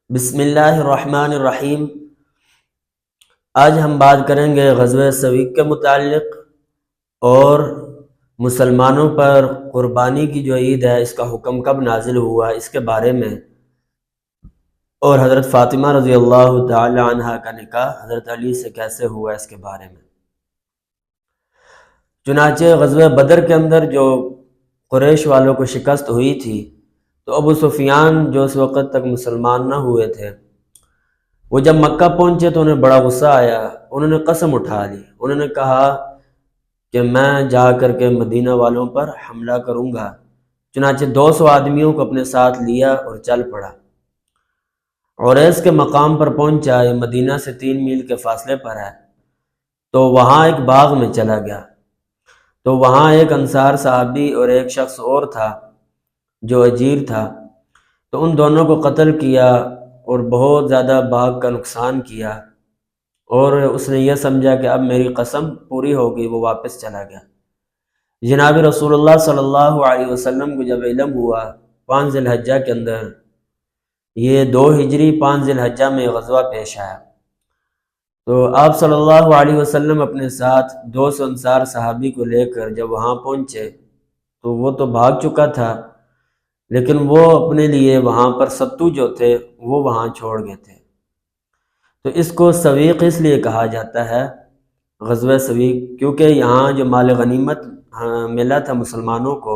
بسم اللہ الرحمن الرحیم۔ آج ہم بات کریں گے غزوہ سویق کے متعلق اور مسلمانوں پر قربانی کی جو عید ہے اس کا حکم کب نازل ہوا اس کے بارے میں، اور حضرت فاطمہ رضی اللہ تعالی عنہ کا نکاح حضرت علی سے کیسے ہوا اس کے بارے میں۔ چنانچہ غزوہ بدر کے اندر جو قریش والوں کو شکست ہوئی تھی تو ابو سفیان جو اس وقت تک مسلمان نہ ہوئے تھے، وہ جب مکہ پہنچے تو انہیں بڑا غصہ آیا۔ انہوں نے قسم اٹھا لی، انہوں نے کہا کہ میں جا کر کے مدینہ والوں پر حملہ کروں گا۔ چنانچہ 200 آدمیوں کو اپنے ساتھ لیا اور چل پڑا۔ عریس کے مقام پر پہنچا، یہ مدینہ سے 3 میل کے فاصلے پر ہے، تو وہاں ایک باغ میں چلا گیا۔ تو وہاں ایک انصار صحابی اور ایک شخص اور تھا جو اجیر تھا، تو ان دونوں کو قتل کیا اور بہت زیادہ باغ کا نقصان کیا، اور اس نے یہ سمجھا کہ اب میری قسم پوری ہو گئی، وہ واپس چلا گیا۔ جناب رسول اللہ صلی اللہ علیہ وسلم کو جب علم ہوا 5 ذی الحجہ کے اندر، یہ 2 ہجری 5 ذی الحجہ میں غزوہ پیش آیا، تو آپ صلی اللہ علیہ وسلم اپنے ساتھ 200 انصار صحابی کو لے کر جب وہاں پہنچے تو وہ تو بھاگ چکا تھا، لیکن وہ اپنے لیے وہاں پر ستو جو تھے وہ وہاں چھوڑ گئے تھے۔ تو اس کو سویق اس لیے کہا جاتا ہے، غزوہ سویق، کیونکہ یہاں جو مال غنیمت ملا تھا مسلمانوں کو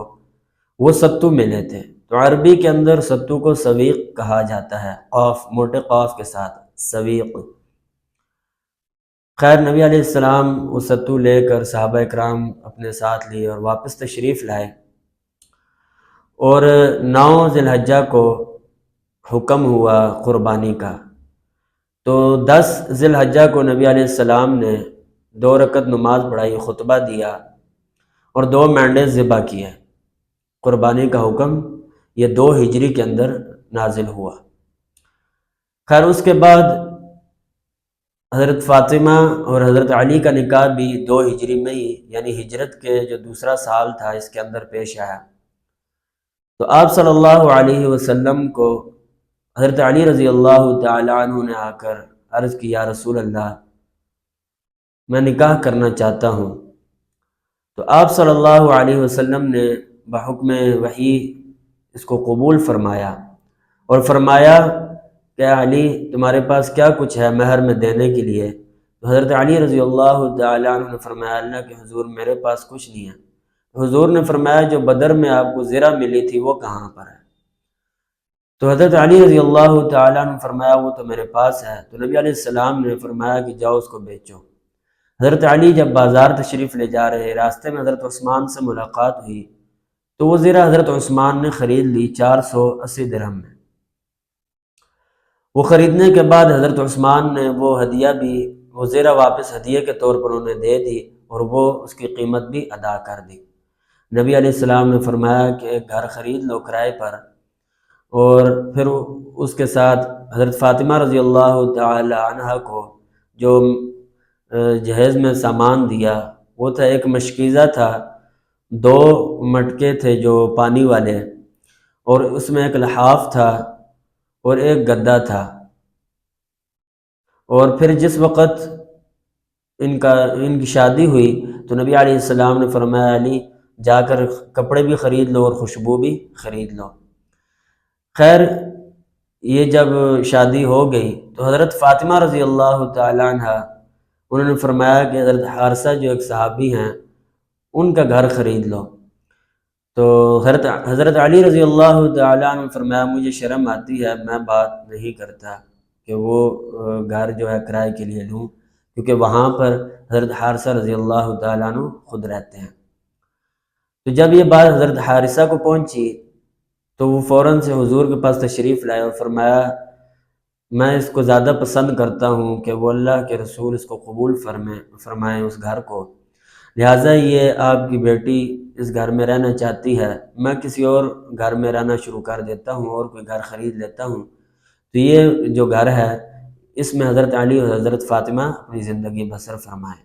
وہ ستو ملے تھے، تو عربی کے اندر ستو کو سویق کہا جاتا ہے، قاف، موٹے قاف کے ساتھ، سویق۔ خیر، نبی علیہ السلام وہ ستو لے کر صحابہ اکرام اپنے ساتھ لیے اور واپس تشریف لائے، اور 9 ذی الحجہ کو حکم ہوا قربانی کا۔ تو 10 ذی الحجہ کو نبی علیہ السلام نے 2 رکعت نماز پڑھائی، خطبہ دیا اور 2 مینڈے ذبح کیے۔ قربانی کا حکم یہ 2 ہجری کے اندر نازل ہوا۔ خیر، اس کے بعد حضرت فاطمہ اور حضرت علی کا نکاح بھی 2 ہجری میں ہی، یعنی ہجرت کے جو دوسرا سال تھا اس کے اندر پیش آیا۔ تو آپ صلی اللہ علیہ وسلم کو حضرت علی رضی اللہ تعالی عنہ نے آ کر عرض کی، یا رسول اللہ، میں نکاح کرنا چاہتا ہوں۔ تو آپ صلی اللہ علیہ وسلم نے بحکم وحی اس کو قبول فرمایا اور فرمایا کہ علی، تمہارے پاس کیا کچھ ہے مہر میں دینے کے لیے؟ تو حضرت علی رضی اللہ تعالی عنہ نے فرمایا، اللہ کے حضور میرے پاس کچھ نہیں ہے۔ حضور نے فرمایا، جو بدر میں آپ کو زرہ ملی تھی وہ کہاں پر ہے؟ تو حضرت علی رضی اللہ تعالیٰ نے فرمایا، وہ تو میرے پاس ہے۔ تو نبی علیہ السلام نے فرمایا کہ جاؤ اس کو بیچو۔ حضرت علی جب بازار تشریف لے جا رہے، راستے میں حضرت عثمان سے ملاقات ہوئی، تو وہ زرہ حضرت عثمان نے خرید لی 480 درہم میں۔ وہ خریدنے کے بعد حضرت عثمان نے وہ ہدیہ بھی، وہ زرہ واپس ہدیے کے طور پر انہیں دے دی اور وہ اس کی قیمت بھی ادا کر دی۔ نبی علیہ السلام نے فرمایا کہ ایک گھر خرید لو کرائے پر، اور پھر اس کے ساتھ حضرت فاطمہ رضی اللہ تعالی عنہ کو جو جہیز میں سامان دیا وہ تھا، ایک مشکیزہ تھا، 2 مٹکے تھے جو پانی والے، اور اس میں ایک لحاف تھا اور ایک گدا تھا۔ اور پھر جس وقت ان کی شادی ہوئی تو نبی علیہ السلام نے فرمایا، علی جا کر کپڑے بھی خرید لو اور خوشبو بھی خرید لو۔ خیر، یہ جب شادی ہو گئی تو حضرت فاطمہ رضی اللہ تعالی عنہ انہوں نے فرمایا کہ حضرت حارثہ جو ایک صحابی ہیں ان کا گھر خرید لو۔ تو حضرت علی رضی اللہ تعالی عنہ نے فرمایا، مجھے شرم آتی ہے، میں بات نہیں کرتا کہ وہ گھر جو ہے کرائے کے لیے لوں، کیونکہ وہاں پر حضرت حارثہ رضی اللہ تعالی عنہ خود رہتے ہیں۔ تو جب یہ بات حضرت حارثہ کو پہنچی تو وہ فوراً سے حضور کے پاس تشریف لائے اور فرمایا، میں اس کو زیادہ پسند کرتا ہوں کہ وہ اللہ کے رسول اس کو قبول فرمائیں اس گھر کو، لہٰذا یہ آپ کی بیٹی اس گھر میں رہنا چاہتی ہے، میں کسی اور گھر میں رہنا شروع کر دیتا ہوں اور کوئی گھر خرید لیتا ہوں۔ تو یہ جو گھر ہے اس میں حضرت علی اور حضرت فاطمہ اپنی زندگی بسر فرمائیں۔